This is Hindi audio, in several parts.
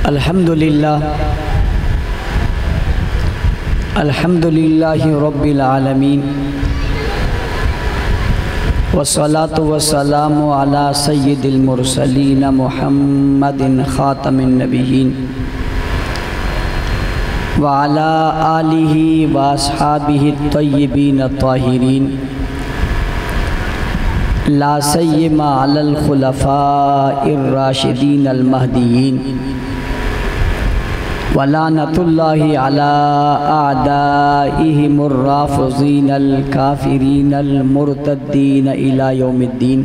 अल्हम्दुलिल्लाह अल्हम्दुलिल्लाहि रब्बिल आलमीन वस्सलातु वस्सलामु अला सय्यिदिल मुरसलीन मुहम्मदिन खातमिन नबिय्यीन व अला आलिहि व अस्हाबिहि तय्यिबीन ताहिरीन ला सय्यमा अलल खुलफाइर राशिदीन अल महदीयीन व लानतुल्लाहि अला आदाइहिमुर राफ़िज़ीनल काफ़िरीनल मुर्तद्दीन इला यौमिद्दीन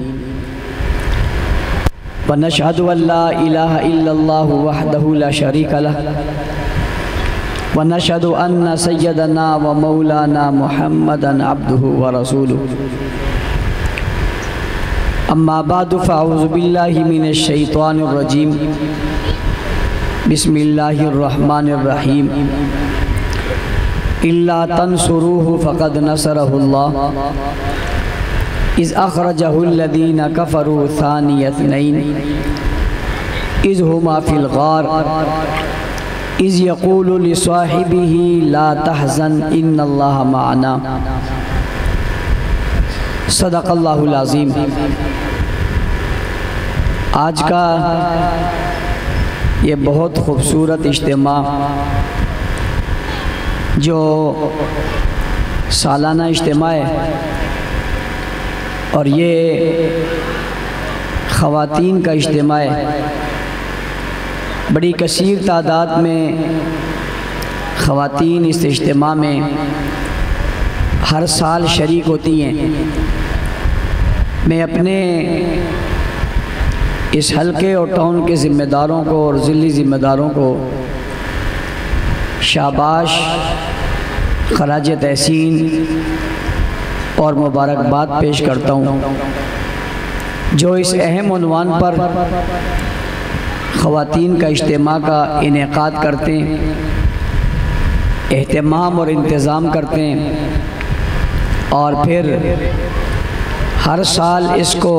व नशहदु अल्ला इलाहा इल्लल्लाहु वहदहु ला शरीका लह व नशहदु अन्ना सय्यदना व मौलाना मुहम्मदन अब्दुहु व रसूलुहु अम्मा बादु फ़अऊज़ु बिल्लाहि मिनश शैतानिर रजीम बिस्मिल्लाहिर्रहमानिर्रहीम इल्ला तंसुरूहु फ़क़द नसरहुल्लाह इज़ अख़रजहुल्लज़ीना कफ़रू सानिय इस्नैन इज़ हुमा फ़िल ग़ार इज़ यक़ूलु लिसाहिबिही ला तहज़न इन्नल्लाहा मअना सदक़ल्लाहुल अज़ीम। आज का ये बहुत खूबसूरत इज्तिमा जो सालाना इज्तिमा है और ये ख़वातीन का इज्तिमा है। बड़ी कसीर तादाद में ख़वातीन इस इज्तिमा में हर साल शरीक होती हैं। मैं अपने इस हलके और टाउन के ज़िम्मेदारों को और ज़िली ज़िम्मेदारों को शाबाश, खराज तहसीन और मुबारकबाद पेश करता हूँ जो इस अहम उन्वान पर ख़वातीन का इज्तिमा का इनेकाद करते हैं, एहतमाम और इंतज़ाम करते हैं और फिर हर साल इसको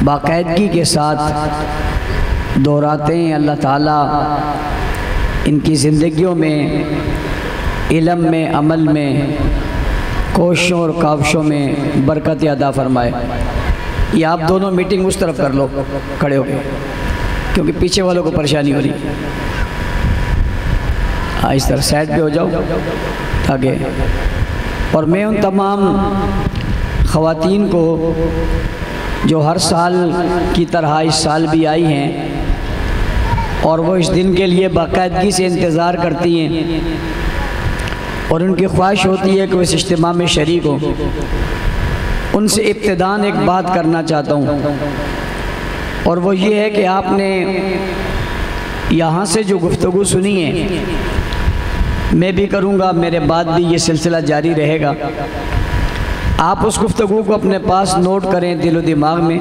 बाकायदगी के साथ दोहराते हैं। अल्लाह ताला इनकी ज़िंदगियों में, इल्म में, अमल में, कोशिशों और काविशों में बरकत अदा फरमाए। ये आप दोनों मीटिंग उस तरफ कर लो खड़े हो गए, क्योंकि पीछे वालों को परेशानी हो रही। इस तरह साइड पे हो जाओ ताकि। और मैं उन तमाम ख़वातीन को जो हर साल की तरह इस साल भी आई हैं और वो इस दिन के लिए बाकायदगी से इंतज़ार करती हैं और उनकी ख्वाहिश होती है कि वो इस इज्तिमा में शरीक हो, उनसे इब्तिदान एक बात करना चाहता हूँ और वो ये है कि आपने यहाँ से जो गुफ्तगू सुनी है, मैं भी करूँगा, मेरे बाद भी ये सिलसिला जारी रहेगा। आप उस गुफ्तगू को अपने पास नोट करें दिलो दिमाग में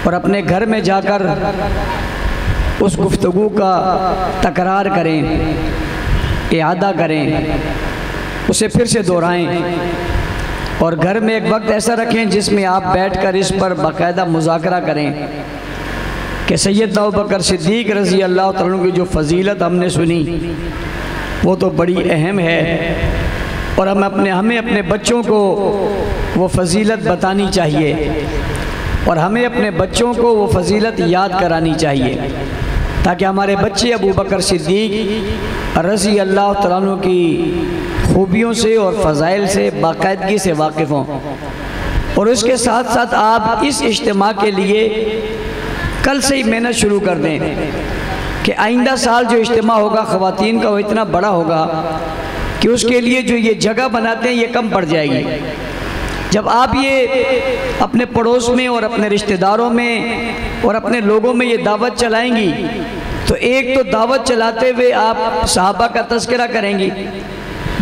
और अपने घर में जाकर उस गुफ्तगू का तकरार करें, इआदा करें, उसे फिर से दोहराएं और घर में एक वक्त ऐसा रखें जिसमें आप बैठकर इस पर बाकायदा मुज़ाकरा करें कि सैयदना अबू बकर सिद्दीक़ रज़ी अल्लाह तआला अन्हु की जो फ़जीलत हमने सुनी वो तो बड़ी अहम है और हमें अपने बच्चों को वो फ़जीलत बतानी चाहिए और हमें अपने बच्चों को वो फ़जीलत याद करानी चाहिए ताकि हमारे बच्चे अबू बकर सिद्दीक़ रज़ी अल्लाह तआला अन्हु की खूबियों से और फ़ज़ाइल से बाकायदगी से वाकिफ़ हों। और उसके साथ साथ आप इस इज्तिमा के लिए कल से ही मेहनत शुरू कर दें कि आइंदा साल जो इज्तिमा होगा ख़वातीन का वो इतना बड़ा होगा कि उसके लिए जो ये जगह बनाते हैं ये कम पड़ जाएगी। जब आप ये अपने पड़ोस में और अपने रिश्तेदारों में और अपने लोगों में ये दावत चलाएंगी तो एक तो दावत चलाते हुए आप सहाबा का तज़किरा करेंगी,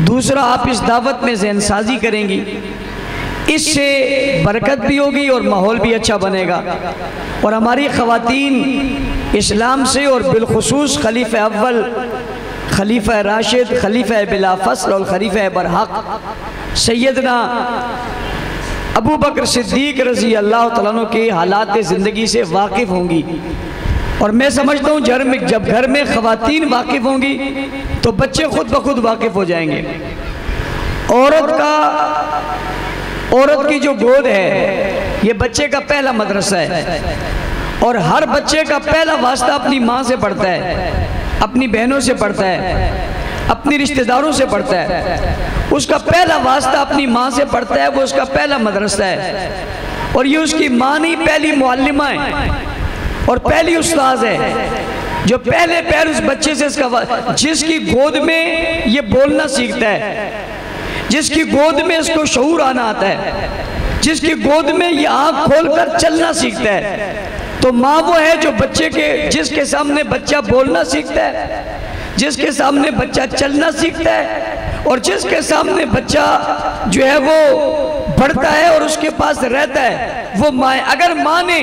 दूसरा आप इस दावत में ज़हनसाज़ी करेंगी, इससे बरकत भी होगी और माहौल भी अच्छा बनेगा। और हमारी ख़वातीन इस्लाम से और बिलखुसूस खलीफ़ा अव्वल, खलीफ़ा राशिद, खलीफ़ा बिला फ़स्ल और खलीफ़ा बरहक सैयदना अबू बकर सिद्दीक़ रज़ी अल्लाह तआला अन्हु के हालात ज़िंदगी से वाकिफ़ होंगी और मैं समझता हूँ जब घर में ख़वातीन वाकिफ़ होंगी तो बच्चे खुद ब खुद वाकिफ़ हो जाएंगे। औरत की जो गोद है ये बच्चे का पहला मदरसा है, और हर बच्चे का पहला वास्ता अपनी माँ से पड़ता है, अपनी बहनों से पड़ता है, अपनी रिश्तेदारों से पड़ता है। उसका पहला वास्ता अपनी माँ से पड़ता है, वो उसका पहला मदरसा है। और ये उसकी माँ नहीं, पहली मुअल्लिमा है और पहली उस्ताद है, जो पहले पैर उस बच्चे से इसका, जिसकी गोद में ये बोलना सीखता है, जिसकी गोद में इसको शऊर आना आता है, जिसकी गोद में ये आँख खोलकर चलना सीखता है, तो माँ वो है जो बच्चे के, जिसके सामने बच्चा बोलना सीखता है, जिसके सामने बच्चा चलना सीखता है, और जिसके सामने बच्चा जो है वो बढ़ता है और उसके पास रहता है, वो माँ। अगर माँ ने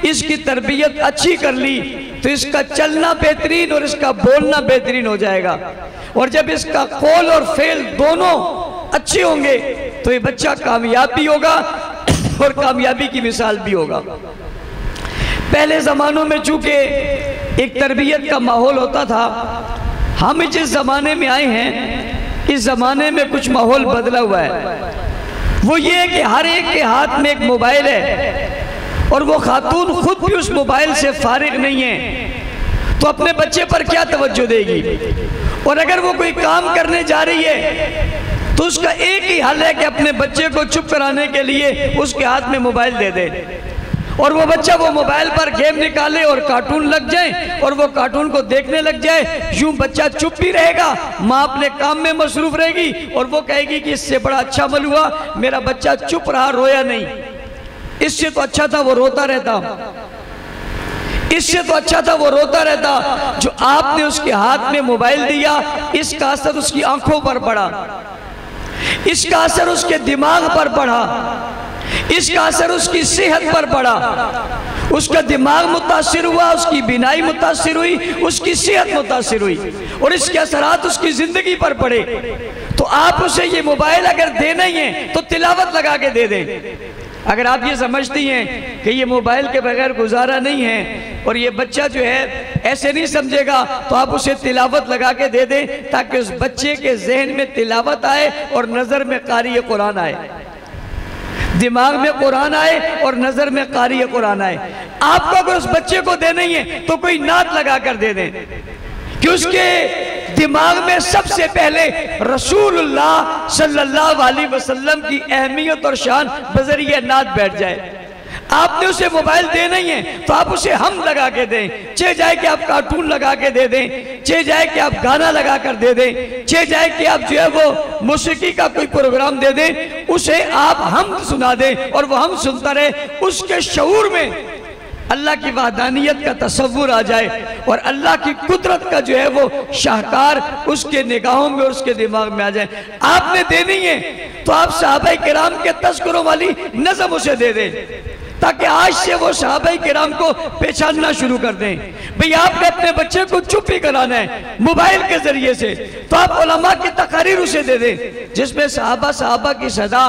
इसकी तरबियत अच्छी कर ली तो इसका चलना बेहतरीन और इसका बोलना बेहतरीन हो जाएगा। और जब इसका कौल और फेल दोनों अच्छे होंगे तो ये बच्चा कामयाब भी होगा और कामयाबी की मिसाल भी होगा। पहले ज़मानों में चूँकि एक तरबियत का माहौल होता था, हम जिस ज़माने में आए हैं इस ज़माने में कुछ माहौल बदला हुआ है। वो ये है कि हर एक के हाथ में एक मोबाइल है और वो खातून खुद भी उस मोबाइल से फारिग नहीं है, तो अपने बच्चे पर क्या तवज्जो देगी। और अगर वो कोई काम करने जा रही है तो उसका एक ही हल है कि अपने बच्चे को चुप कराने के लिए उसके हाथ में मोबाइल दे दे, और वो बच्चा वो मोबाइल पर गेम निकाले और कार्टून लग जाए और वो कार्टून को देखने लग जाए। यूं बच्चा चुप भी रहेगा, माँ अपने काम में मसरूफ रहेगी और वो कहेगी कि इससे बड़ा अच्छा अमल हुआ, मेरा बच्चा चुप रहा, रोया नहीं। इससे तो अच्छा था वो रोता रहता, इससे तो अच्छा था वो रोता रहता। जो आपने उसके हाथ में मोबाइल दिया, इसका असर उसकी आंखों पर पड़ा, इसका असर उसके दिमाग पर पड़ा, इसका असर उसकी सेहत पर पड़ा। उसका दिमाग मुतासिर हुआ, उसकी बीनाई मुतासिर हुई, उसकी सेहत मुतासिर हुई, और इसके असरात उसकी जिंदगी पर पड़े। तो आप उसे ये मोबाइल अगर देना ही है तो तिलावत लगा के दे दें। अगर आप ये समझती हैं कि ये मोबाइल के बगैर गुजारा नहीं है और ये बच्चा जो है ऐसे नहीं समझेगा, तो आप उसे तिलावत लगा के दे दें ताकि उस बच्चे के जहन में तिलावत आए और नज़र में कारी कुरान आए, दिमाग में कुरान आए और नजर में कारी कुरान आए। आपको अगर उस बच्चे को देना ही है तो कोई नात लगा कर दे दें कि उसके दिमाग में सबसे पहले रसूलुल्लाह सल्लल्लाहु अलैहि वसल्लम की अहमियत और शान बजरिया नात बैठ जाए। आपने उसे मोबाइल देना ही है तो आप उसे हम लगा के दें, चाहे जाए कि आप कार्टून लगा के दे दें, चाहे जाए कि आप गाना लगा कर दे दें, चाहे जाए कि आप जो है वो मौसीकी का कोई प्रोग्राम दे दें, उसे आप हम सुना दें और वो हम सुनता रहे। उसके शऊर में अल्लाह की वहदानियत का तसव्वुर आ जाए और अल्लाह की कुदरत का जो है वो शाहकार उसके निगाहों में और उसके दिमाग में आ जाए। आपने देनी है तो आप सहाबाए किराम के तज़किरों वाली नज़म उसे दे दें ताकि आज से वो सहाबाए किराम को पहचानना शुरू कर दें। भाई आपने अपने बच्चे को चुप ही कराना है मोबाइल के जरिए से, तो आप उलमा की तकारीर उसे दे दें जिसमें सहाबा की सदा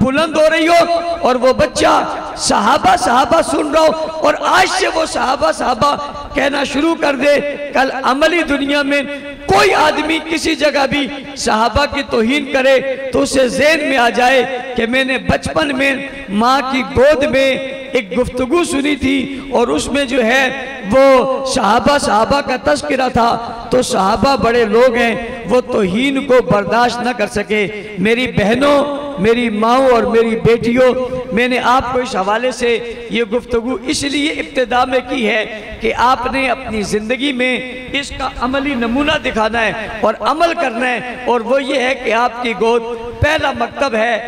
बुलंद हो रही हो और वो बच्चा सहाबा सुन रहा हो, और आज से वो सहाबा कहना शुरू कर दे। कल अमली दुनिया में कोई आदमी किसी जगह भी सहाबा की तौहीन करे तो उसे ज़हन में आ जाए कि मैंने बचपन में माँ की गोद में एक गुफ्तगू सुनी थी और उसमें जो है वो सहाबा का तज़किरा था, तो सहाबा बड़े लोग हैं, वो तौहीन को बर्दाश्त न कर सके। मेरी बहनों, मेरी माँओं और मेरी बेटियों, मैंने आपको इस हवाले से ये गुफ्तगू इसलिए इब्तिदा में की है कि आपने अपनी ज़िंदगी में इसका अमली नमूना दिखाना है और अमल करना है, और वो ये है कि आपकी गोद पहला मकतब है,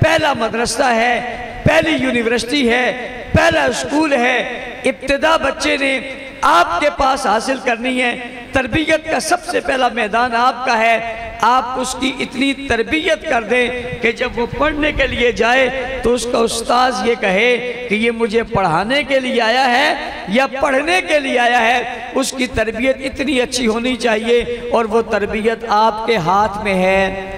पहला मदरसा है, पहली यूनिवर्सिटी है, पहला स्कूल है। इब्तिदा बच्चे ने आपके पास हासिल करनी है। तरबियत का सबसे पहला मैदान आपका है। आप उसकी इतनी तरबियत कर दें कि जब वो पढ़ने के लिए जाए तो उसका उस्ताद ये कहे कि ये मुझे पढ़ाने के लिए आया है या पढ़ने के लिए आया है। उसकी तरबियत इतनी अच्छी होनी चाहिए और वो तरबियत आपके हाथ में है।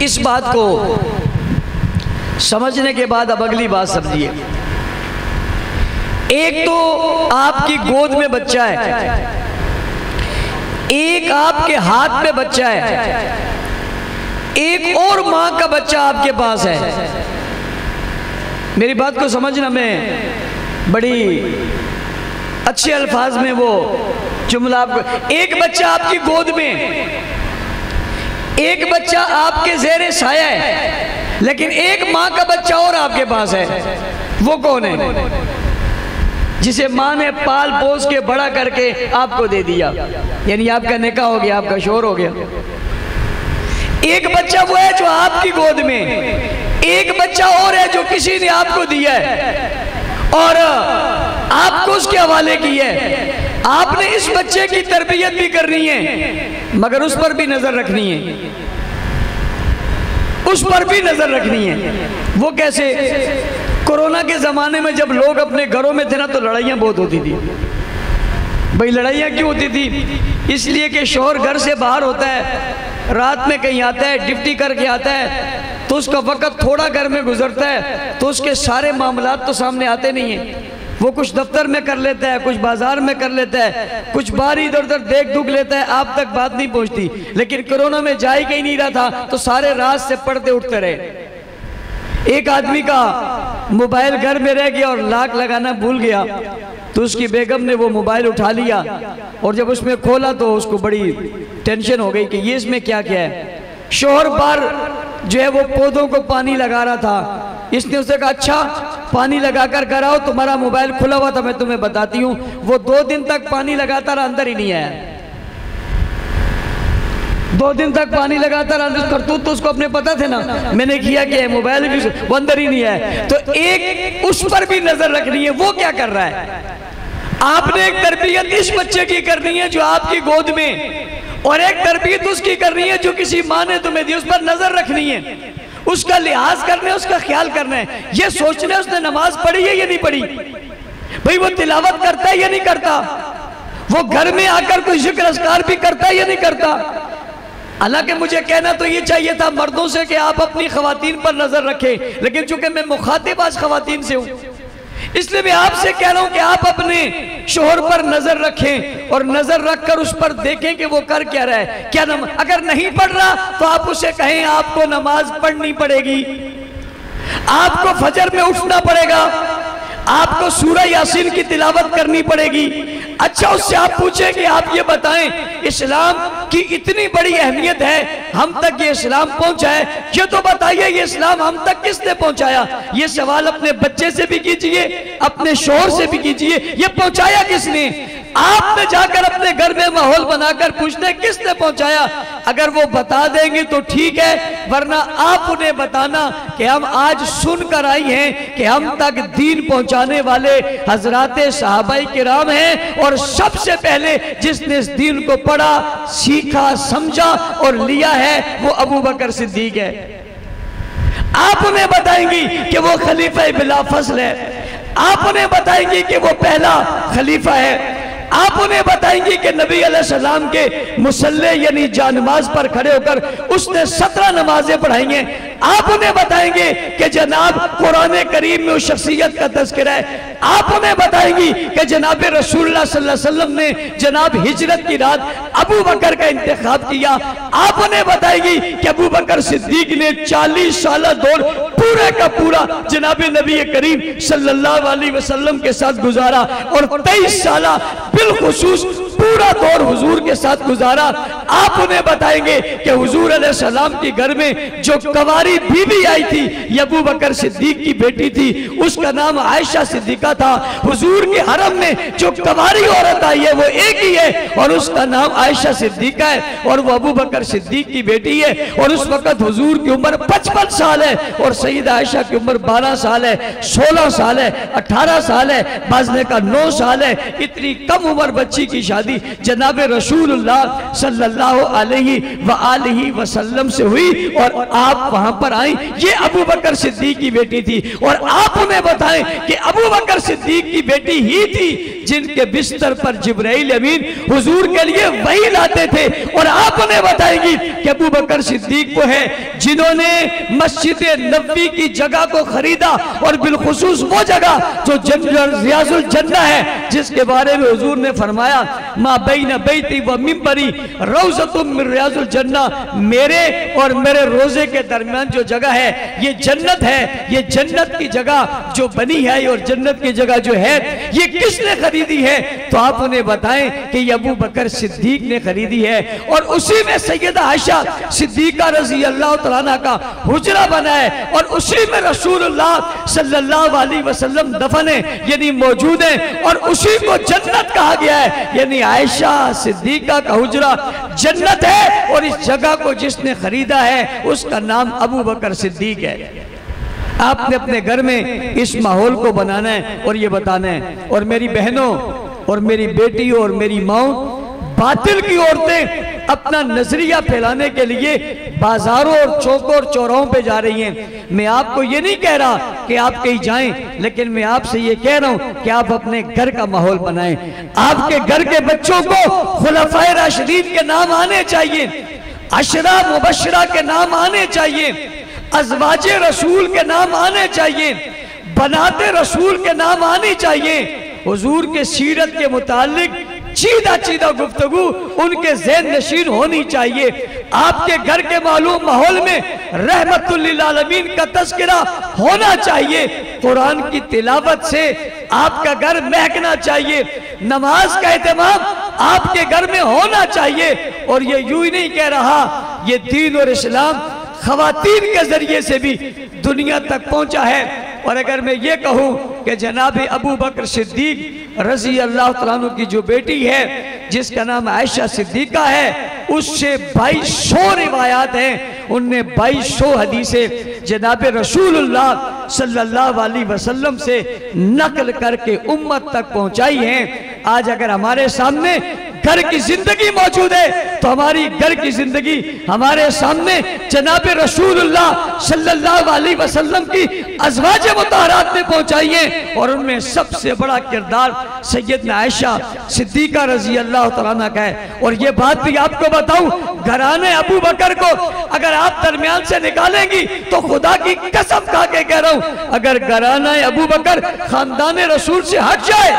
इस बात को समझने के बाद अब अगली बात समझिए। एक तो आपकी गोद में बच्चा है, एक आपके हाथ में बच्चा है, एक और मां का बच्चा आपके पास है। मेरी बात को समझना, मैं बड़ी अच्छे अल्फाज में वो जुमला आपको, एक बच्चा आपकी गोद में, एक बच्चा आपके ज़ेरे साया है, लेकिन एक मां का बच्चा और आपके पास है। वो कौन है? जिसे मां ने पाल पोस के बड़ा करके आपको दे दिया, यानी आपका निकाह हो गया, आपका शोहर हो गया। एक बच्चा वो है जो आपकी गोद में, एक बच्चा और है जो किसी ने आपको दिया है और आपको उसके हवाले किया है। आपने इस बच्चे की तरबियत भी करनी है, मगर उस पर भी नजर रखनी है, उस पर भी नजर रखनी है। वो कैसे? कोरोना के ज़माने में जब लोग अपने घरों में थे ना, तो लड़ाइयाँ बहुत होती थी। भाई लड़ाइयाँ क्यों होती थी? इसलिए कि शौहर घर से बाहर होता है, रात में कहीं आता है, ड्यूटी करके आता है, तो उसका वक़्त थोड़ा घर में गुजरता है, तो उसके सारे मामलात तो सामने आते नहीं हैं। वो कुछ दफ्तर में कर लेता है, कुछ बाजार में कर लेता है, कुछ बाहर इधर उधर देख दुख लेता है, आप तक बात नहीं पहुँचती। लेकिन कोरोना में जा ही कहीं नहीं रहा था, तो सारे रात से पड़ते उठते रहे। एक आदमी का मोबाइल घर में रह गया और लॉक लगाना भूल गया, तो उसकी बेगम ने वो मोबाइल उठा लिया और जब उसमें खोला तो उसको बड़ी टेंशन हो गई कि ये इसमें क्या क्या है। शौहर बार जो है वो पौधों को पानी लगा रहा था, इसने उसे कहा अच्छा पानी लगाकर कर आओ, तुम्हारा मोबाइल खुला हुआ था, मैं तुम्हें बताती हूँ। वो 2 दिन तक पानी लगाता रहा, अंदर ही नहीं आया। 2 दिन तक पानी लगाता रहा, करतूत तो उसको अपने पता थे ना, मैंने किया कि मोबाइल भी वो अंदर ही नहीं है। तो एक उस पर भी नजर रखनी है, वो क्या कर रहा है। आपने एक तरबियत इस बच्चे की करनी है जो आपकी गोद में, और एक तरबियत उसकी करनी है जो किसी माँ ने तुम्हें दी, उस पर नजर रखनी है, उसका लिहाज करना है, उसका ख्याल करना है। ये सोचना है उसने नमाज पढ़ी है या नहीं पढ़ी, भाई वो तिलावत करता है या नहीं करता, वो घर में आकर कोई जिक्र अस्कार भी करता है या नहीं करता। हालांकि मुझे कहना तो ये चाहिए था मर्दों से कि आप अपनी खवातीन पर नजर रखें, लेकिन चूंकि मैं मुखातिब आज खवातीन से हूं, इसलिए मैं आपसे कह रहा हूं कि आप अपने शोहर पर नजर रखें और नजर रखकर उस पर देखें कि वो कर क्या रहा है। क्या अगर नहीं पढ़ रहा तो आप उसे कहें आपको नमाज पढ़नी पड़ेगी, आपको फजर में उठना पड़ेगा, आपको सूरह यासीन की तिलावत करनी पड़ेगी। अच्छा उससे आप पूछें कि आप ये बताएं इस्लाम की इतनी बड़ी अहमियत है, हम तक ये इस्लाम पहुंचा है, ये तो बताइए ये इस्लाम हम तक किसने पहुंचाया। ये सवाल अपने बच्चे से भी कीजिए, अपने शौहर से भी कीजिए, ये पहुंचाया किसने। आपने जाकर अपने घर में माहौल बनाकर पूछते किसने पहुंचाया। अगर वो बता देंगे तो ठीक है, वरना आप उन्हें बताना कि हम आज सुनकर आई हैं कि हम तक दीन पहुंचाने वाले हजराते सहाबाई किराम हैं, और सबसे पहले जिसने इस दीन को पढ़ा, सीखा, समझा और लिया है वो अबू बकर सिद्दीक है। आप उन्हें बताएंगी कि वो खलीफा बिला फस्ल है, आप उन्हें बताएंगी कि वो पहला खलीफा है, आप उन्हें बताएंगे कि नबी अलैहिस्सलाम के मुसल्ले यानी जानमाज पर खड़े होकर उसने 17 नमाजें पढ़ाई हैं। आप उन्हें बताएंगे कि जनाब कुरान करीम में उस शख्सियत का तज़किरा है। आप उन्हें बताएंगी कि जनाब रसूलुल्लाह सल्लल्लाहु अलैहि वसल्लम ने जनाब हिजरत की रात अबू बकर का इंतखाब किया। आप उन्हें बताएंगी कि अबू बकर सिद्दीक ने 40 साल दौर पूरे का पूरा जनाब नबी करीम सल्लल्लाहु अलैहि वसल्लम के साथ गुजारा, और 23 साल बिलखुसूस पूरा दौर हुजूर के साथ गुजारा। आप उन्हें बताएंगे कि हुजूर अलैहिस्सलाम के घर में जो कवारी बीबी आई थी, ये अबू बकर सिद्दीक की बेटी थी, उसका नाम आयशा सिद्दीका था। हुजूर के हरम में जो कवारी औरत आई है वो एक ही है, और उसका नाम आयशा सिद्दीका है, और वो अबू बकर सिद्दीक की बेटी है। और उस वक्त हुजूर की उम्र 55 साल है और सईदा आयशा की उम्र 12 साल है, 16 साल है, 18 साल है, बाज़ ने का 9 साल है। इतनी कम उम्र बच्ची की शादी शादी जनाब रसूलुल्लाह सल्लल्लाहु अलैहि व आलिहि वसल्लम से हुई और आप वहां पर आई। ये अबू बकर सिद्दीक की बेटी थी। और आप हमें बताएं कि अबू बकर सिद्दीक की बेटी ही थी जिनके बिस्तर पर जिब्राइल अमीन हुजूर के लिए वही लाते थे। और आप हमें बताएंगी कि अबू बकर सिद्दीक को है जिन्होंने मस्जिद नबवी की जगह को खरीदा और बिलखुसूस वो जगह जो रियाजुल जन्नह है, जिसके बारे में हुजूर ने फरमाया मा बैन बैती व मिंबरी रौज़तुम मिन रियाजुल जन्नह, मेरे और मेरे रोजे के दरमियान जो जगह है ये जन्नत है। ये जन्नत की जगह जो बनी है और जन्नत की जगह जो है ये किसने खरीदी है? तो आप उन्हें बताएं कि ये अबू बकर सिद्दीक ने खरीदी है। और उसी में सैयदा आयशा सिद्दीका रजी अल्लाह तआला अन्हा का हुजरा बना है और उसी में रसूलुल्लाह सल्लल्लाहु अलैहि वसल्लम दफन है, यानी मौजूद है। और उसी को जन्नत कहा गया है, यानी आयशा सिद्दीका का हुजरा जन्नत है। और इस जगह को जिसने खरीदा है उसका नाम अबू बकर सिद्दीक है। आपने अपने घर में इस माहौल को बनाना है और ये बताना है। और मेरी बहनों और मेरी बेटी और मेरी माओ, बातिल की औरतें अपना नजरिया फैलाने के लिए बाजारों और चौकों और चौराहों पे जा रही हैं। मैं आपको ये नहीं कह रहा कि आप कहीं जाएं, लेकिन मैं आपसे ये कह रहा हूं कि आप अपने घर का माहौल बनाएं। आपके घर के बच्चों को खुलफाए राशिदीन के नाम आने चाहिए, अशरा मुबशरा के नाम आने चाहिए, अज़वाजे रसूल के नाम आने चाहिए, बनाते रसूल के नाम आने चाहिए। हुजूर के सीरत के मुतालिक सीधा सीधा गुफ्तगू उनके ज़हन नशीन होनी चाहिए। आपके घर के मालूम माहौल में रहमतुल लिल आलमीन का तज़किरा होना चाहिए। कुरान की तिलावत से आपका घर महकना चाहिए, नमाज का एहतमाम आपके घर में होना चाहिए। और ये यूं ही नहीं कह रहा, ये दीन और इस्लाम खवातीन के जरिए से भी दुनिया तक पहुंचा है। और अगर मैं ये कहूँ कि जनाब अबू बकर सिद्दीक रजी अल्लाह तआला अन्हु की जो बेटी है जिसका नाम आयशा सिद्दीका है, उससे 2200 रिवायात हैं, उनने 2200 हदीसें जनाब रसूलुल्लाह सल्लल्लाहु अलैहि वसल्लम से नकल करके उम्मत तक पहुंचाई हैं। आज अगर हमारे सामने घर की जिंदगी मौजूद है तो हमारी घर की जिंदगी हमारे सामने जनाब रसूलुल्लाह सल्लल्लाहु अलैहि वसल्लम की अज़वाज मुतहरात ने पहुंचाई है। और उनमें सबसे बड़ा किरदार सैयदना आयशा सिद्दीका रजी अल्लाह तआला अन्हा का है। और ये बात भी आपको बताऊं, घराने अबू बकर को अगर आप दरमियान से निकालेंगी तो खुदा की कसम खा के कह रहा हूं, अगर घराना अबू बकर खानदान रसूल से हट जाए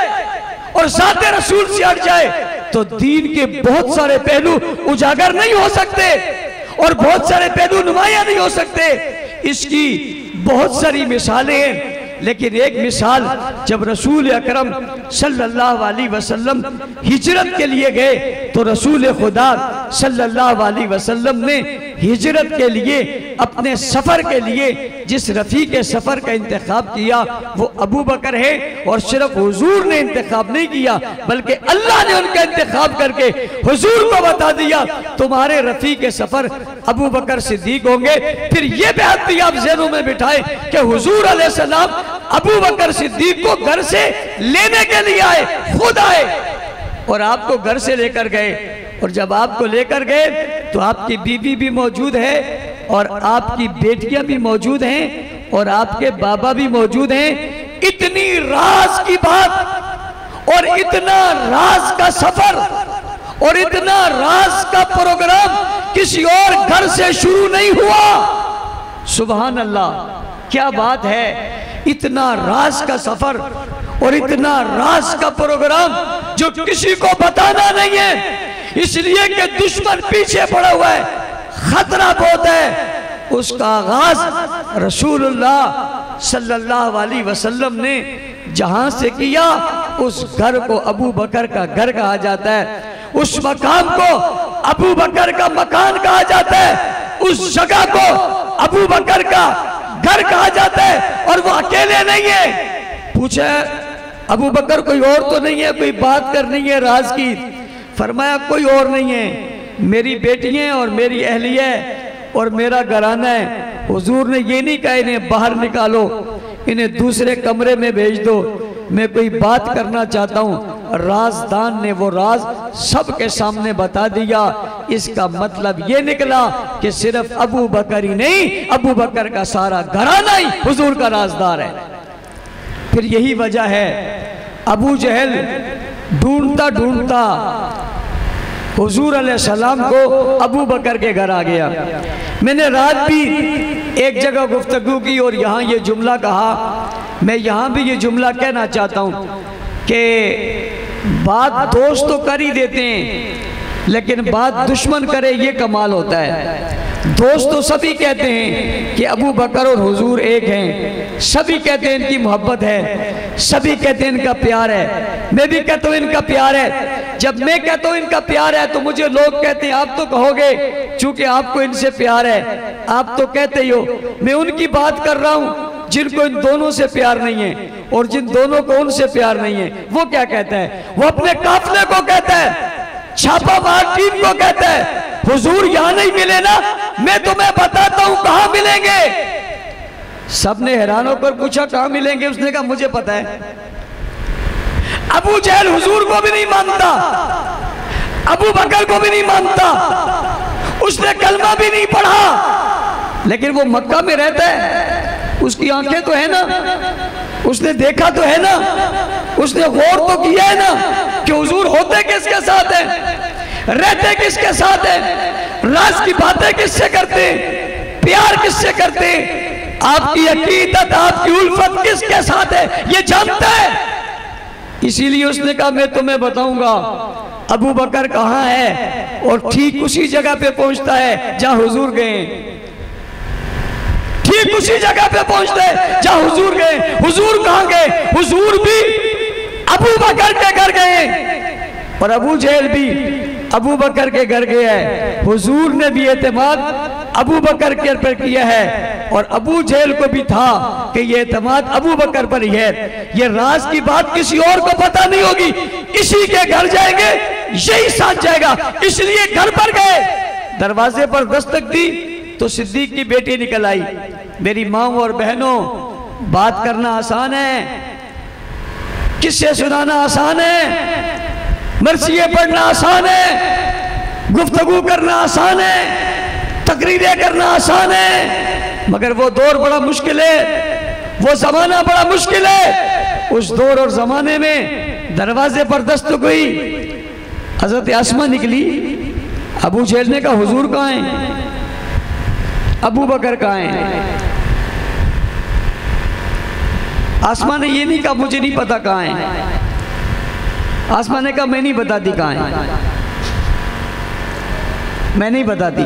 और ज़ाते रसूल से हट जाए तो दीन के बहुत सारे पहलू उजागर नहीं हो सकते और बहुत सारे पहलू नुमाया नहीं हो सकते। इसकी बहुत सारी मिसालें हैं, लेकिन एक मिसाल, जब रसूल अकरम सल्लल्लाहु अलैहि वसल्लम हिजरत के लिए गए तो रसूल खुदा सल्लल्लाहु अलैहि वसल्लम ने हिजरत के लिए अपने सफ़र के लिए जिस रफ़ीक सफ़र का इंतखाब किया वो अबू बकर है। और सिर्फ हुजूर ने इंतखाब नहीं किया बल्कि अल्लाह ने उनका इंतखाब करके हुजूर को बता दिया तुम्हारे रफ़ीक सफ़र अबू बकर सिद्दीक होंगे। फिर ये बात भी आप ज़हनों में बिठाएं कि हुजूर अलैहिस्सलाम अबू बकर सिद्दीक को घर से लेने के लिए आए, खुद आए और आपको घर से लेकर गए। और जब आपको लेकर गए तो आपकी बीवी भी मौजूद है और आपकी बेटियां भी मौजूद हैं और आपके बाबा भी मौजूद हैं। इतनी राज की बात और इतना राज का सफर और इतना राज का प्रोग्राम किसी और घर से शुरू नहीं हुआ। सुभान अल्लाह, क्या बात है। इतना राज का सफर और इतना राज का प्रोग्राम जो किसी को बताना नहीं है, इसलिए कि दुश्मन पीछे पड़ा हुआ है, खतरा बहुत है। उसका आगाज रसूलुल्लाह सल्लल्लाहु अलैहि वसल्लम ने जहां से किया उस घर को अबू बकर का घर कहा जाता है, उस मकाम को अबू बकर का मकान कहा जाता है, उस जगह को अबू बकर का घर कहा जाता है। और वो अकेले नहीं है। पूछा अबू बकर कोई और तो नहीं है, कोई बात करनी है राज की? फरमाया कोई और नहीं है, मेरी बेटियां और मेरी अहलिया और मेरा घराना है। हुजूर ने ये नहीं कहा इन्हें बाहर निकालो, इन्हें दूसरे कमरे में भेज दो, मैं कोई बात करना चाहता हूँ। राजदान ने वो राज सबके सामने बता दिया। इसका मतलब ये निकला कि सिर्फ अबू बकर ही नहीं, अबू बकर का सारा घराना ही हुजूर का राजदार है। फिर यही वजह है अबू जहल ढूंढता ढूंढता हुजूर अलैहिस्सलाम को अबू बकर के घर आ गया। मैंने रात भी एक जगह गुफ्तगू की और यहाँ ये जुमला कहा, मैं यहाँ भी ये जुमला कहना चाहता हूँ कि बात दोस्त तो कर ही देते हैं, लेकिन बात दुश्मन करे ये कमाल होता है। दोस्त तो सभी कहते हैं कि अबू बकर और हुजूर एक हैं, सभी कहते हैं इनकी मोहब्बत है, सभी कहते हैं इनका प्यार है, मैं भी कहता हूँ इनका प्यार है। जब मैं कहता हूँ इनका प्यार है तो मुझे लोग कहते हैं आप तो कहोगे चूंकि आपको इनसे प्यार है, आप तो कहते ही हो। मैं उनकी बात कर रहा हूँ जिनको इन दोनों से प्यार नहीं है, और जिन दोनों को उनसे प्यार नहीं है। वो क्या कहता है? वो अपने काफिले को कहता है, छापा मार टीम को कहता है, हुजूर यहाँ नहीं मिले ना, मैं तुम्हें बताता हूँ कहाँ मिलेंगे। सबने हैरान होकर पूछा कहाँ मिलेंगे? उसने कहा मुझे पता है। अबू जहल हुजूर को भी नहीं मानता, अबू बकर को भी नहीं मानता, उसने कलमा भी नहीं पढ़ा, लेकिन वो मक्का में रहता है, उसकी आंखें तो है ना, उसने देखा तो है ना, उसने गौर तो किया है ना कि हुजूर होते किसके साथ है, रहते किसके साथ है, राज की बातें किससे करते, प्यार किससे करते, आपकी अकीदत आपकी उल्फत किसके साथ है, ये जानता है। इसीलिए उसने कहा मैं तुम्हें बताऊंगा अबू बकर कहाँ है, और ठीक उसी जगह पे पहुंचता है जहां हुजूर गए, ठीक उसी जगह पे पहुंचते हैं जहां हुजूर गए। हुजूर कहां गए? हुजूर भी अबू बकर के घर गए और अबू जहल भी अबू बकर के घर गया है। हुजूर ने भी एतमाद अबू बकर के पर किया है, और अबू जहल को भी था कि ये एतमाद अबू बकर पर ही है। ये राज की बात किसी और को पता नहीं होगी, इसी के घर जाएंगे, यही साथ जाएगा, इसलिए घर पर गए। दरवाजे पर दस्तक दी तो सिद्दीक की बेटी निकल आई। मेरी माँ और बहनों, बात करना आसान है, किस्से सुनाना आसान है, मरसिये पढ़ना आसान है, गुफ्तगू करना आसान है, तकरीरें करना आसान है, मगर वो दौर बड़ा मुश्किल है, वो जमाना बड़ा मुश्किल है। उस दौर और जमाने में दरवाजे पर दस्तक हुई, हजरत आसमा निकली। अबू जहल ने कहा हुजूर कहाँ हैं? अबू बकर कहाँ हैं? आसमा ने ये नहीं कहा मुझे नहीं पता कहाँ हैं, आसमा ने कहा मैं नहीं बताती कहाँ हैं, मैं नहीं बताती,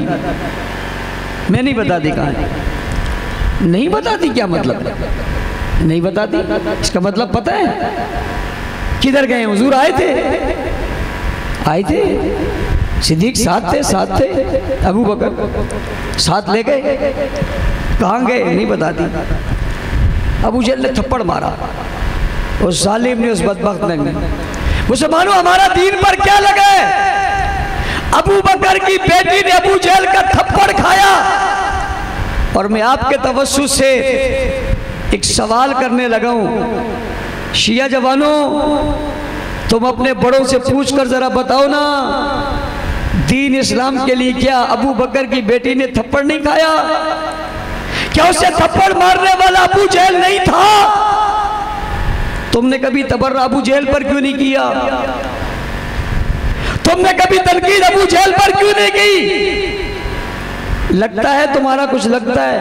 मैं नहीं बताती कहाँ हैं। नहीं बताती क्या मतलब? नहीं बताती, इसका मतलब पता है किधर गए? हुजूर आए थे, आए थे, सिद्दीक साथ थे, साथ थे, अबू बकर साथ ले गए, कहाँ गए? नहीं बताती। अबू जहल ने थप्पड़ मारा, उस जालिम ने, उस बदबख्त ने। मुसलमानों हमारा दीन पर क्या लगा है? अबू बकर की बेटी ने अबू जहल का थप्पड़ खाया। और मैं आपके तवस्सुस से एक सवाल करने लगा हूं, शिया जवानों, तुम अपने बड़ों से पूछ कर जरा बताओ ना, दीन इस्लाम के लिए क्या अबू बकर की बेटी ने थप्पड़ नहीं खाया? क्या उसे थप्पड़ मारने वाला अबू जहल नहीं था? तुमने कभी तबर्रा अबू जहल पर क्यों नहीं किया? तुमने कभी तनकीद अबू जहल पर क्यों नहीं की? लगता है तुम्हारा कुछ लगता है,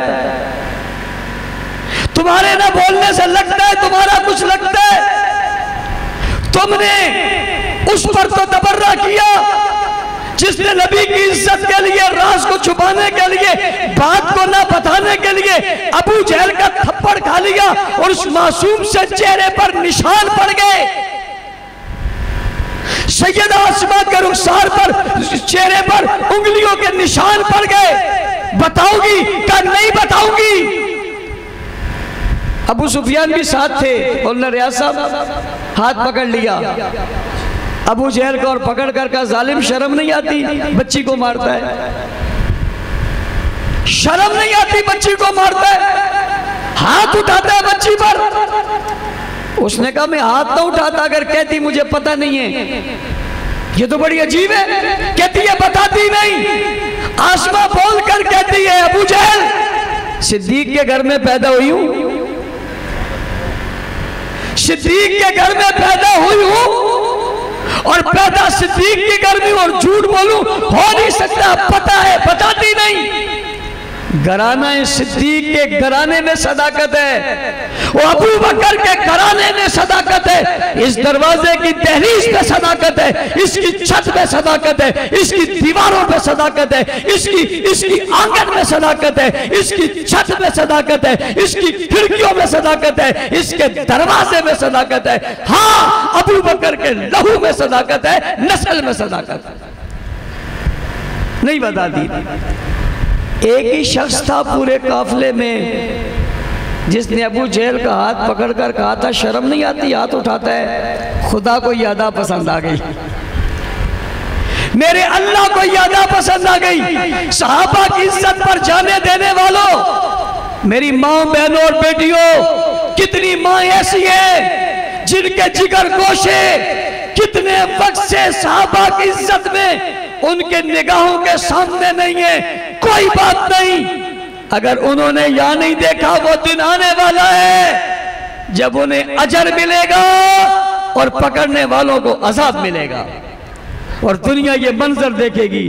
तुम्हारे ना बोलने से लगता है तुम्हारा कुछ लगता है। तुमने उस पर तो तबर्रा किया जिसने नबी की इज्जत के लिए, राज को छुपाने के लिए, बात को ना बताने के लिए अबू जहल का थप्पड़ खा लिया, और उस मासूम से चेहरे पर निशान पड़ गए। सैयदा आसमा के रुखसार पर, चेहरे पर उंगलियों के निशान पड़ गए। बताओगी? क्या नहीं बताऊंगी? अबू सुफियान भी साथ थे, बोलना रियाज साहब हाथ पकड़ लिया अबू जहल को, और पकड़ कर का जालिम शर्म नहीं आती बच्ची को मारता है, शर्म नहीं आती बच्ची को मारता है, हाथ उठाता है बच्ची पर। उसने कहा मैं हाथ ना उठाता अगर कहती मुझे पता नहीं है। ये तो बड़ी अजीब है, कहती है बताती नहीं। आसमा बोल कर कहती है अबू जहल सिद्दीक के घर में पैदा हुई हूं, सिद्दीक के घर में पैदा हुई हूं और पैदा सिद्दीक के घर में, और झूठ बोलूं हो नहीं सकता, पता है बताती नहीं। घराना सिद्दीक के घराने में सदाकत है, वो अबू बकर के घराने में सदाकत है, इस दरवाजे की दहलीज पे सदाकत है, इसकी छत पे सदाकत है, इसकी दीवारों पे सदाकत है, इसकी आंगन में सदाकत है, इसकी छत पे सदाकत है, इसकी खिड़कियों में सदाकत है, इसके दरवाजे में सदाकत है। हाँ, अबू बकर के लहू में सदाकत है, नस्ल में सदाकत है। नहीं बताती। एक ही शख्स था पूरे काफले में जिसने अबू जहल का हाथ पकड़कर कहा था शर्म नहीं आती हाथ उठाता है। खुदा को यादा पसंद आ गई, मेरे अल्लाह को यादा पसंद आ गई। सहाबा की इज्जत पर जाने देने वालों, मेरी माँ बहनों और बेटियों, कितनी माँ ऐसी है जिनके जिगर गोशे कितने वक्त से सहाबा की इज्जत में उनके निगाहों के सामने नहीं है। कोई बात नहीं, अगर उन्होंने यहां नहीं देखा वो दिन आने वाला है जब उन्हें अजर मिलेगा और पकड़ने वालों को अजाब मिलेगा, और दुनिया ये मंजर देखेगी।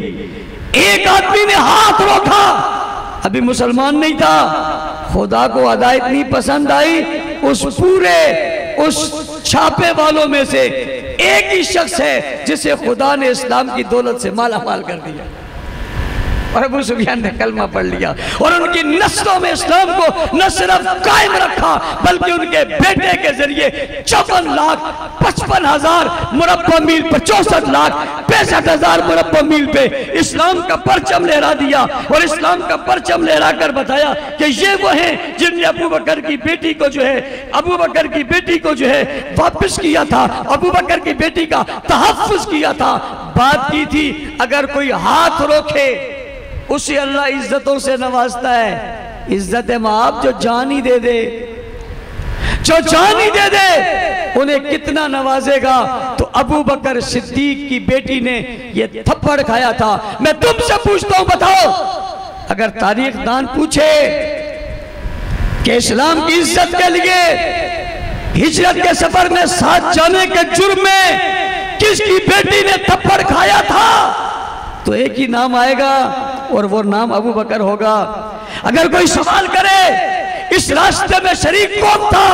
एक आदमी ने हाथ रोका, अभी मुसलमान नहीं था, खुदा को अदा इतनी पसंद आई, उस छापे वालों में से एक ही शख्स है जिसे खुदा ने इस्लाम की दौलत से माला माल कर दिया, और अबू सुफियान ने कलमा पढ़ लिया और उनकी नस्लों में इस्लाम को न सिर्फ कायम रखा बल्कि उनके बेटे के जरिए 54,55,000 मुरब्बा मील पर 64,65,000 मुरब्बा मील पे इस्लाम का परचम लहरा दिया, और इस्लाम का परचम लहरा कर बताया कि ये वो हैं जिनने अबू बकर की बेटी को जो है वापस किया था, अबू बकर की बेटी का तहफ्फुज किया था। बात की थी अगर कोई हाथ रोके उसे अल्लाह इज्जतों से नवाजता है। इज्जत माँ जो जान ही दे दे, जो जान ही दे दे उन्हें कितना नवाजेगा। तो अबू बकर सिद्दीक की बेटी ने ये थप्पड़ खाया था। मैं तुमसे पूछता हूं, बताओ अगर तारीख दान पूछे कि इस्लाम की इज्जत के लिए हिजरत के सफर में साथ जाने के जुर्म में किसकी बेटी ने थप्पड़ खाया था, तो एक ही नाम आएगा और वो नाम अबू बकर होगा। अगर कोई सवाल करे इस रास्ते में शरीक कौन था,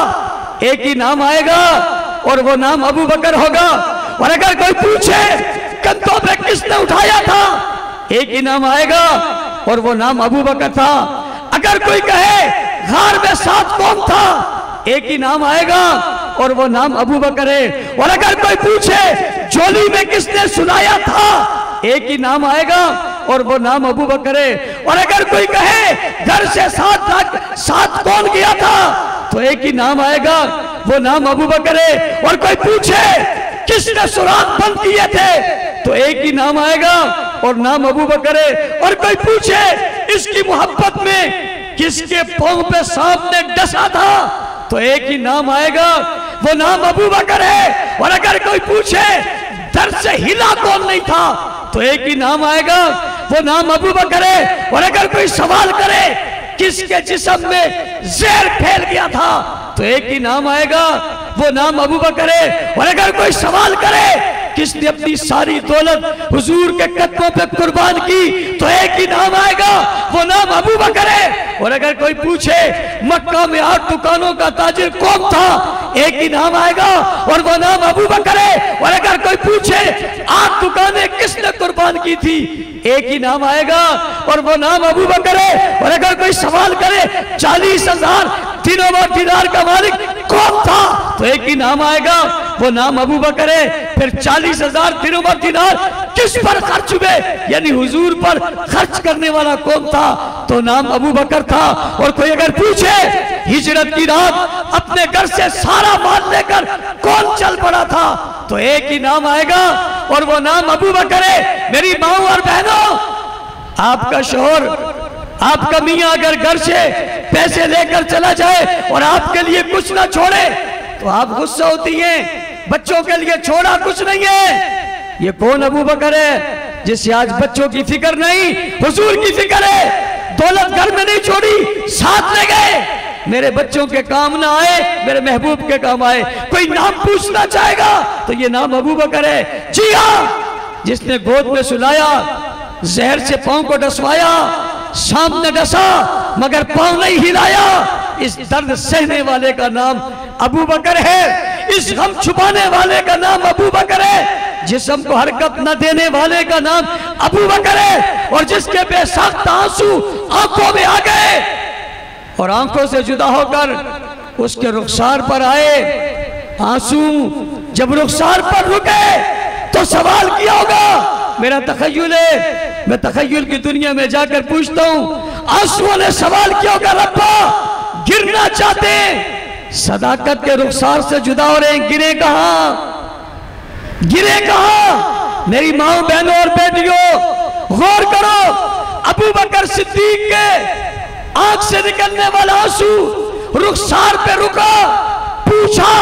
एक ही नाम आएगा और वो नाम अबू बकर होगा। और अगर कोई पूछे कंधों पे किसने उठाया था, एक ही नाम आएगा और वो नाम अबू बकर था। अगर कोई कहे गार में साथ कौन था, एक ही नाम आएगा और वो नाम अबू बकर है। और अगर कोई पूछे झोली में किसने सुनाया था, एक ही नाम आएगा और वो नाम अबू बकर है। और अगर कोई कहे घर से साथ कौन गया था, तो एक ही नाम आएगा, वो नाम अबू बकर है। और कोई पूछे किसने सुराग बंद किए थे, तो एक ही नाम आएगा और नाम अबू बकर है। और कोई पूछे इसकी मोहब्बत में किसके पांव पे सांप ने डसा था, तो एक ही नाम आएगा, वो नाम अबू बकर है। और अगर कोई पूछे दर्द से हिला कौन नहीं था, तो एक ही नाम आएगा, वो नाम अबू बकर है। और अगर कोई सवाल करे किसके जिस्म में जहर फैल गया था, तो एक ही नाम आएगा, वो नाम अबू बकर है। और अगर कोई सवाल करे किसने अपनी सारी दौलत हुजूर के कदमों पे कुर्बान की, तो एक ही नाम आएगा, वो नाम अबू बकर है। और अगर कोई पूछे मक्का में 8 दुकानों का ताजिर कौन था, एक ही नाम आएगा और वो नाम अबू बकर है। और अगर कोई पूछे 8 दुकानें किसने कुर्बान की थी, एक ही नाम आएगा और वो नाम अबू बकर है। और अगर कोई सवाल करे 40,000 दिनार का मालिक कौन था, तो एक ही नाम आएगा, वो नाम अबू बकर है। फिर 40,000 दिनार किस पर खर्च हुए, यानी हुजूर पर खर्च करने वाला कौन था, तो नाम अबू बकर था। और कोई अगर पूछे हिजरत की रात अपने घर से सारा माल लेकर कौन चल पड़ा था, तो एक ही नाम आएगा और वो नाम अबू बकर है। मेरी माओ और बहनों, आपका शोहर, आपका मियां अगर घर से पैसे लेकर चला जाए और आपके लिए कुछ ना छोड़े, तो तो आप गुस्सा होती हैं, बच्चों के लिए छोड़ा कुछ नहीं है। ये कौन अबू बकर है जिससे आज बच्चों की फिक्र नहीं, हुजूर की फिक्र है। दौलत घर में नहीं छोड़ी, साथ ले गए। मेरे बच्चों के काम ना आए, मेरे महबूब के काम आए। कोई नाम पूछना चाहेगा तो ये नाम अबू बकर है। जी हाँ, जिसने गोद में सुलाया, जहर से पांव को डसवाया, सामने डसा मगर पांव नहीं हिलाया, इस दर्द सहने वाले का नाम अबू बकर है। इस गम छुपाने वाले का नाम अबू बकर है। जिस्म को हरकत न देने वाले का नाम अबू बकर है। और जिसके बेसख्त आंसू आंखों में आ गए और आंखों से जुदा होकर उसके रुखसार पर आए, आंसू जब रुखसार पर रुके तो सवाल किया होगा। मेरा तखय्युल है, मैं तखय्युल की दुनिया में जाकर पूछता हूं, आंसुओं ने सवाल किया होगा, रब्बा गिरना चाहते हैं, सदाकत के रुखसार से जुदा हो रहे हैं, गिरे कहां, गिरे कहां? मेरी माओ बहनों और बेटियों गौर करो, अबू बकर सिद्दीक के आंख से निकलने वाला आंसू रुखसार पे रुका, पूछा,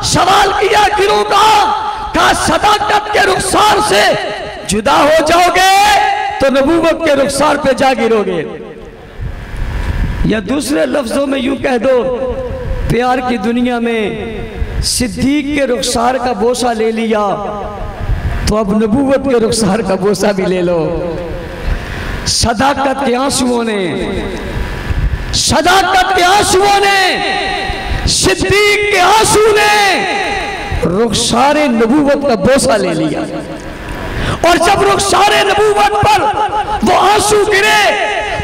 सवाल किया, गिरो कहां? कहा सदाकत के रुखसार से जुदा हो जाओगे तो नबूवत के रुखसार पे जा गिरोगे। या दूसरे लफ्जों में यूं कह दो, प्यार की दुनिया में सिद्दीक के रुखसार का बोसा ले लिया तो अब नबूवत के रुखसार का बोसा भी ले लो। सदाकत के आंसुओं ने, सदाकत के आंसुओं ने, सिद्दीक के आंसू ने रुखसारे नबूवत का बोसा ले लिया। और जब रुखसारे नबूवत पर वो आंसू गिरे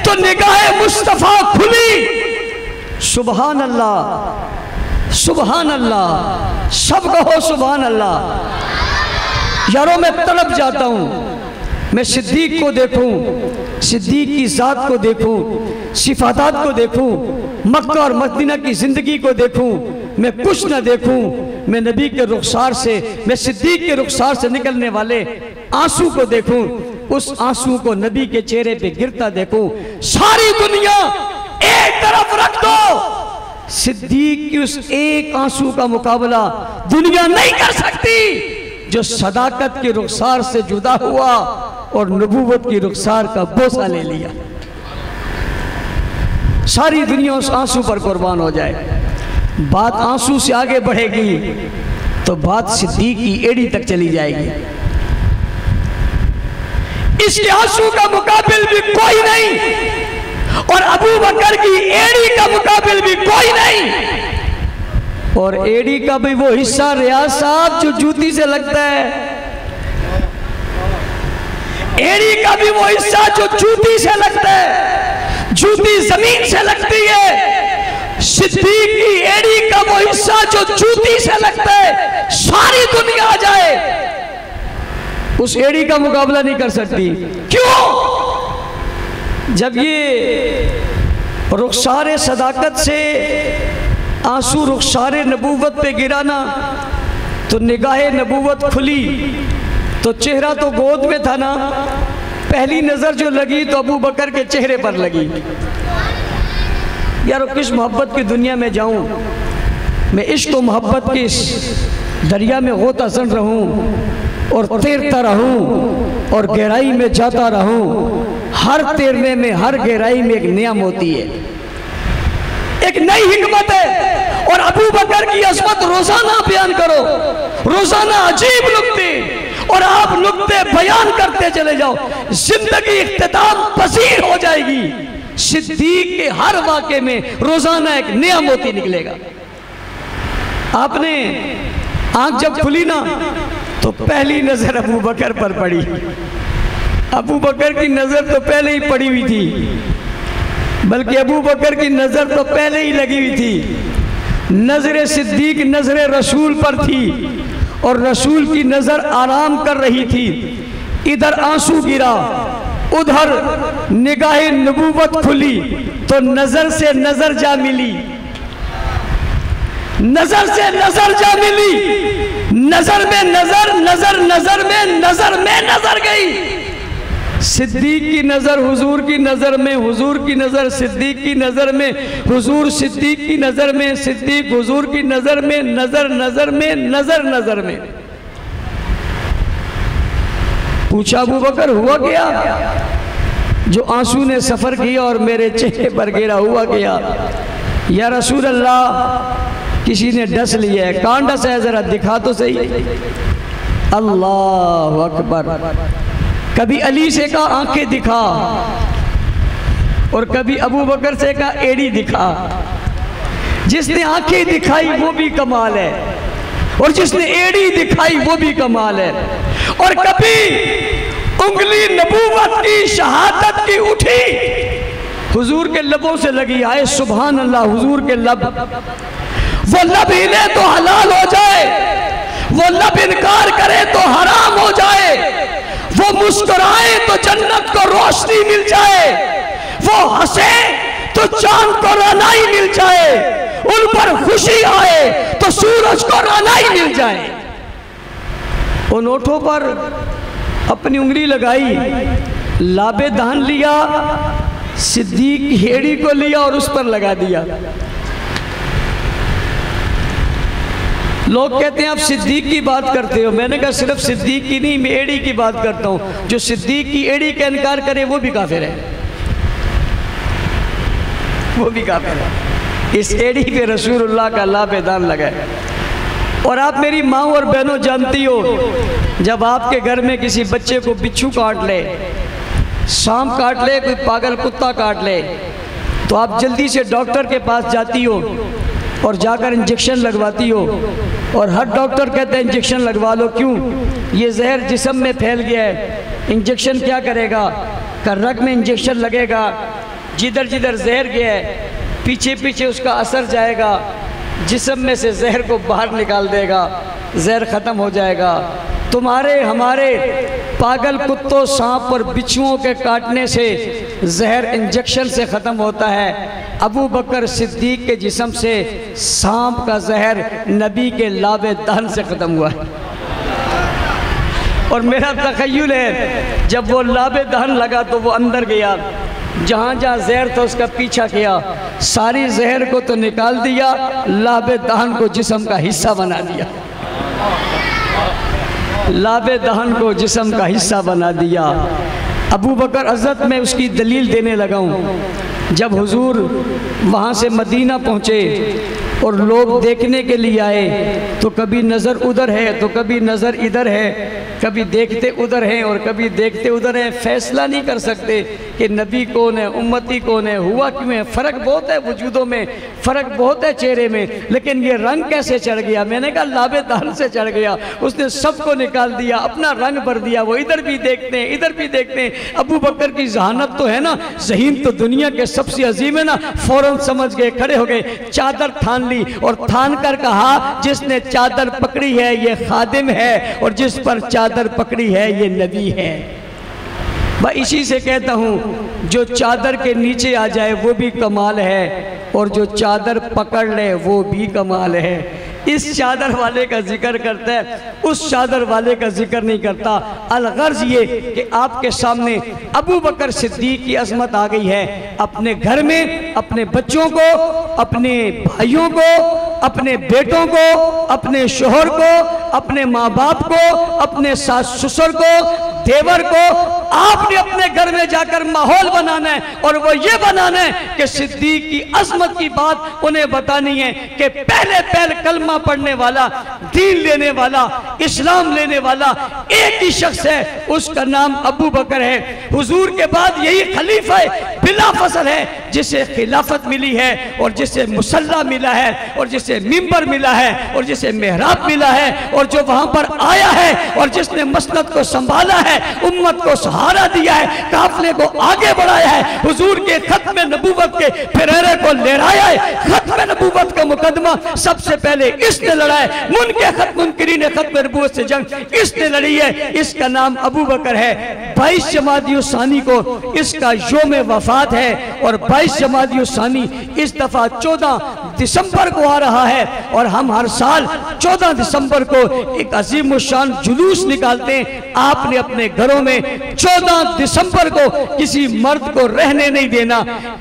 तो निगाहे मुस्तफा खुली। सुभान अल्लाह, सुभान अल्लाह, सब कहो सुभान अल्लाह। यारों मैं तड़प जाता हूं, मैं सिद्दीक को देखूं, सिद्दीक की जात को देखूं, सिफातात को देखूं, मक्का और मदीना की जिंदगी को देखूं, मैं कुछ ना देखूं, मैं नबी के रुखसार से, मैं सिद्दीक के रुखसार से निकलने वाले आंसू को देखूं, उस आंसू को नबी के चेहरे पे गिरता देखूं। सारी दुनिया एक तरफ रख दो, सिद्दीक की उस एक आंसू का मुकाबला दुनिया नहीं कर सकती जो सदाकत के रुखसार से जुदा हुआ और नबूवत की रुखसार का बोसा ले लिया। सारी दुनिया उस आंसू पर कुर्बान हो जाए। बात आंसू से आगे बढ़ेगी तो बात सिद्दीक की एड़ी तक चली जाएगी। इसके आंसू का मुकाबिल भी कोई नहीं और अबू बकर की एड़ी का मुकाबिल भी कोई नहीं। और एड़ी का भी वो हिस्सा रियाज साहब जो जूती से लगता है, एड़ी का भी वो हिस्सा जो जूती से लगता है, जूती जमीन से लगती है। सिद्दीक की एड़ी का वो हिस्सा जो जूती से लगता है, सारी दुनिया आ जाए उस एड़ी का मुकाबला नहीं कर सकती। क्यों? जब ये रुखसारे सदाकत से आंसू रुखसारे नबूवत पे गिरा ना तो निगाहे नबूवत खुली, तो चेहरा तो गोद में था ना, पहली नजर जो लगी तो अबू बकर के चेहरे पर लगी। यार किस मोहब्बत की दुनिया में जाऊं मैं, इश्क और मोहब्बत के इस दरिया में गोता जन रहूं और तैरता रहूं और गहराई में जाता रहूं। हर तैरने में, हर गहराई में एक नियम होती है, एक नई हिकमत है। और अबू बकर की अज़मत रोजाना बयान करो, रोजाना अजीब नुक्ते, और आप नुक्ते बयान करते चले जाओ, जिंदगी इख्तिताम पसीर हो जाएगी। सिद्दीक के हर वाक़े में रोजाना एक नया मोती निकलेगा। आपने आंख जब खुली ना तो पहली नजर अबू बकर पर पड़ी। अबू बकर की नजर तो पहले ही पड़ी हुई थी, बल्कि अबू बकर की नजर तो पहले ही लगी हुई थी। नजर सिद्दीक नजर रसूल पर थी और रसूल की नजर आराम कर रही थी। इधर आंसू गिरा, उधर निगाहे नबूवत खुली तो नजर से नजर जा मिली, नजर से नजर जा मिली, नजर में नजर, नजर नजर में नजर गई। सिद्दीक की नज़र हुजूर की नज़र में, हुजूर की नज़र सिद्दीक की नज़र में, हुजूर सिद्दीक की नज़र में, सिद्दीक हुजूर की नज़र में, नज़र नज़र में, नज़र नज़र में। पूछा अबू बकर हुआ क्या? जो आंसू ने सफ़र किया और मेरे चेहरे पर गिरा, हुआ क्या? या रसूल अल्लाह किसी ने डस लिया है। कौन डस है, ज़रा दिखा तो सही। अल्लाह अकबर। कभी अली से कहा आंखें दिखा, और कभी अबू बकर से कहा एड़ी दिखा। जिसने आंखें दिखाई वो भी कमाल है, और जिसने एड़ी दिखाई वो भी कमाल है। और कभी उंगली नबूवत की, शहादत की उठी, हुजूर के लबों से लगी, आए सुभान अल्लाह। हुजूर के लब, वो लब हिले तो हलाल हो जाए, वो लब इनकार करे तो हराम हो जाए, वो मुस्कुराए तो जन्नत को रोशनी मिल जाए, वो हंसे तो चांद को रोनाई मिल जाए, उन पर खुशी आए तो सूरज को रोनाई मिल जाए। उन ओठों पर अपनी उंगली लगाई, लाबे दहन लिया, सिद्दीक की हेड़ी को लिया और उस पर लगा दिया। लोग कहते हैं आप सिद्दीक की बात करते हो। मैंने कहा सिर्फ सिद्दीक की नहीं, मैं एड़ी की बात करता हूं। जो सिद्दीक की एड़ी का इनकार करे वो भी काफिर है, वो भी काफिर है। इस एड़ी पे रसूलुल्लाह का लाबे दान लगा है। और आप मेरी माँ और बहनों जानती हो, जब आपके घर में किसी बच्चे को बिच्छू काट ले, सांप काट ले, कोई पागल कुत्ता काट ले, तो आप जल्दी से डॉक्टर के पास जाती हो और जाकर इंजेक्शन लगवाती हो। और हर डॉक्टर कहता है इंजेक्शन लगवा लो। क्यों? ये जहर जिस्म में फैल गया है, इंजेक्शन क्या करेगा? रग में इंजेक्शन लगेगा, जिधर जिधर जहर गया है पीछे पीछे उसका असर जाएगा, जिस्म में से जहर को बाहर निकाल देगा, जहर ख़त्म हो जाएगा। तुम्हारे हमारे पागल कुत्तों, सांप और बिच्छुओं के काटने से जहर इंजेक्शन से ख़त्म होता है। अबू बकर सिद्दीक के जिस्म से सांप का जहर नबी के लाबे दहन से ख़त्म हुआ है। और मेरा तख़य्युल है जब वो लाबे दहन लगा तो वो अंदर गया, जहाँ जहाँ जहर था उसका पीछा किया, सारी जहर को तो निकाल दिया, लाबे दहन को जिस्म का हिस्सा बना दिया, लाबे दहन को जिस्म का हिस्सा बना दिया। अबू बकर हज़रत में उसकी दलील देने लगा हूँ। जब हुजूर वहाँ से मदीना पहुँचे और लोग देखने के लिए आए, तो कभी नज़र उधर है तो कभी नज़र इधर है, कभी देखते उधर हैं और कभी देखते उधर हैं। फैसला नहीं कर सकते कि नबी कौन है, उम्मती कौन है, हुआ क्यों है। फ़र्क बहुत है वजूदों में, फ़र्क बहुत है चेहरे में, लेकिन ये रंग कैसे चढ़ गया? मैंने कहा लाबे दहन से चढ़ गया, उसने सबको निकाल दिया, अपना रंग भर दिया। वो इधर भी देखते हैं, इधर भी देखते हैं। अबू बकर की जहानत तो है ना, ज़हीन तो दुनिया के सबसे अजीम है ना। फ़ौरन समझ गए, खड़े हो गए, चादर थान ली और थान कर कहा जिसने चादर पकड़ी है ये खादिम है, और जिस पर चादर पकड़ी है ये नबी है। मैं इसी से कहता हूँ जो चादर के नीचे आ जाए वो भी कमाल है, और जो चादर पकड़ ले वो भी कमाल है। इस चादर वाले का जिक्र करता है, उस चादर वाले का जिक्र नहीं करता। अलगर्ज ये कि आपके सामने अबू बकर सिद्दीक की अजमत आ गई है। अपने घर में अपने बच्चों को, अपने भाइयों को, अपने बेटों को, अपने शोहर को, अपने माँ बाप को, अपने सास ससुर को, देवर को, आपने अपने घर में जाकर माहौल बनाना है। और वो ये बनाना है कि सिद्दीक की अजमत की बात उन्हें बतानी है कि पहले कलमा पढ़ने वाला, दीन लेने वाला, इस्लाम लेने वाला एक ही शख्स है, उसका नाम अबू बकर है। हुजूर के बाद यही खलीफा बिला फसल है जिसे खिलाफत मिली है, और जिसे मुसल्ला मिला है, और जिसे मिंबर मिला है, और जिसे मेहराब मिला है, और जो वहां पर आया है और जिसने मसनद को संभाला है, उम्मत को सहारा दिया है, काफिले को आगे बढ़ाया है, हुजूर के खत्म नबूवत के फेरेरे को लहराया है। खत्म नबूवत का मुकदमा सबसे पहले इसने लड़ा है, मुनकरीन खत्म नबूवत से जंग इसने लड़ी है। इसका नाम अबू बकर है। 22 जमादियुस्सानी को इसका योम वफात है, और 22 जमादियुस्सानी इस दफा 14 दिसंबर को आ रहा है और हम हर साल 14 दिसंबर को एक अजीम शान जुलूस निकालते हैं। आपने अपने घरों में 14 दिसंबर को किसी मर्द को रहने नहीं देना।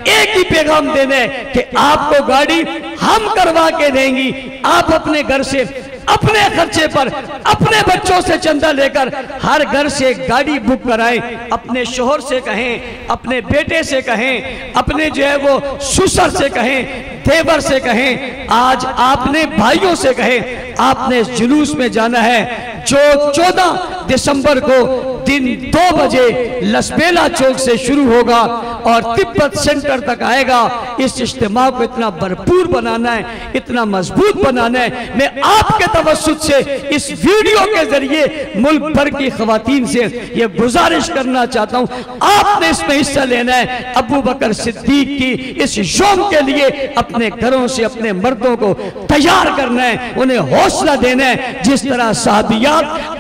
एक ही पैगाम देना है कि आपको गाड़ी हम करवा के देंगी। आप अपने घर से अपने खर्चे पर अपने बच्चों से चंदा लेकर हर घर से गाड़ी बुक कराएं। अपने शोहर से कहें, अपने बेटे से कहें, अपने जो है वो ससुर से कहें, देवर से कहें, आज आपने भाइयों से कहें, आपने इस जुलूस में जाना है जो 14 दिसंबर को दिन 2 बजे लसबेला चौक से शुरू होगा और तिब्बत सेंटर तक आएगा। इस इज्तिमा को इतना भरपूर बनाना है, इतना मजबूत बनाना है। मैं आपके तवस्सुत से इस वीडियो के जरिए मुल्क भर की खवातीन से ये गुजारिश करना चाहता हूँ, आपने इसमें हिस्सा लेना है। अबू बकर सिद्दीक की इस यौम के लिए अपने घरों से अपने मर्दों को तैयार करना है, उन्हें हौसला देना है। जिस तरह साहबियात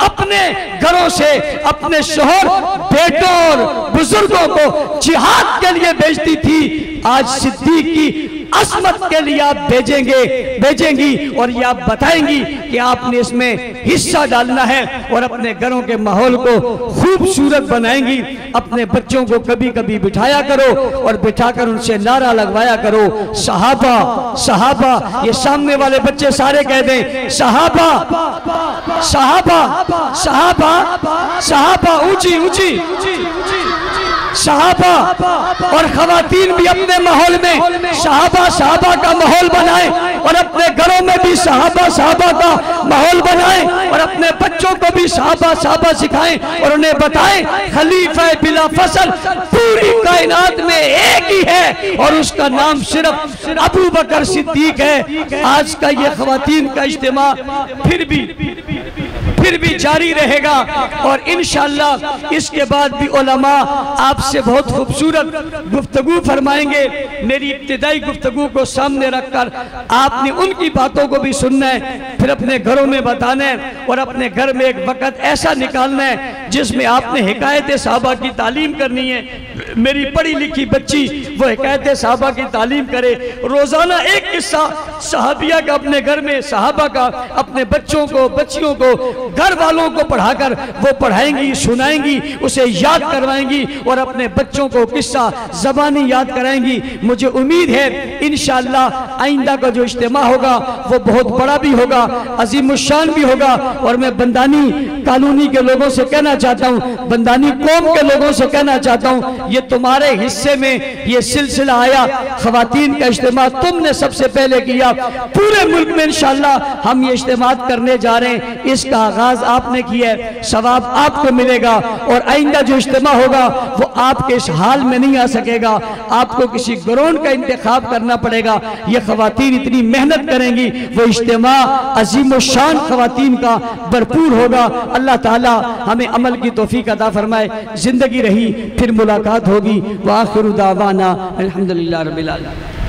अपने घरों से अपने शोहर, बेटों और बुजुर्गों को जिहाद के लिए भेजती थी, आज सिद्दीक की असमत के लिए आप भेजेंगी और ये आप बताएंगी कि आपने इसमें हिस्सा डालना है और अपने घरों के माहौल को खूबसूरत बनाएंगी। अपने बच्चों को कभी कभी बिठाया करो और बिठाकर उनसे नारा लगवाया करो, सहाबा सहाबा। ये सामने वाले बच्चे सारे कह दें सहाबा सहाबा सहाबा सहाबा, ऊंची ऊंची सहाबा। और खवातीन भी अपने माहौल में सहाबा सहाबा का माहौल बनाएं और अपने घरों में भी सहाबा सहाबा का माहौल बनाएं और अपने बच्चों को भी सहाबा सहाबा सिखाएं और उन्हें बताएं खलीफा बिला फसल पूरी कायनात में एक ही है और उसका नाम सिर्फ अबू बकर सिद्दीक है। आज का ये खवातीन का इज्तिमा फिर भी जारी रहेगा और इंशाअल्लाह इसके बाद भी उलमा आपसे बहुत खूबसूरत गुफ्तगू फरमाएंगे। मेरी इब्तिदाई गुफ्तगू को सामने रखकर आपने उनकी बातों को भी सुनना है, फिर अपने घरों में बताना है और अपने घर में एक वक़्त ऐसा निकालना है जिसमें आपने हिकायत सहाबा की तालीम करनी है। मेरी पढ़ी लिखी बच्ची वो हिकायत सहाबा की तालीम करे, रोजाना एक किस्सा सहाबिया का अपने घर में, सहाबा का अपने बच्चों को, बच्चियों को, घर वालों को पढ़ाकर वो पढ़ाएंगी, सुनाएंगी, उसे याद करवाएंगी और अपने बच्चों को किस्सा ज़बानी याद कराएंगी। मुझे उम्मीद है इंशाअल्लाह आइंदा का जो इज्तिमा होगा वो बहुत बड़ा भी होगा, अजीमुशान भी होगा। और मैं बंदानी कॉलोनी के लोगों से कहना चाहता हूँ, बंदानी कौम के लोगों से कहना चाहता हूँ, ये तुम्हारे हिस्से में ये सिलसिला आया, खवातीन का इज्तिमा तुमने सबसे पहले किया। पूरे मुल्क में इंशाअल्लाह हम ये इज्तिमा करने जा रहे हैं, इसका आगाज आपने किया है, सवाब आपको मिलेगा और आइंदा जो इज्तिमा होगा वो आपके इस हाल में नहीं आ सकेगा, आपको किसी ग्राउंड का इंतखाब करना पड़ेगा। ये खवातीन इतनी मेहनत करेंगी, वो इज्तिमा अजीम शान खवातीन का भरपूर होगा। अल्लाह ताला हमें अमल की तौफीक अता फरमाए। जिंदगी रही फिर मुलाकात होगी। व आखिरु दावाना अल्हम्दुलिल्लाह रब्बिल आलमीन।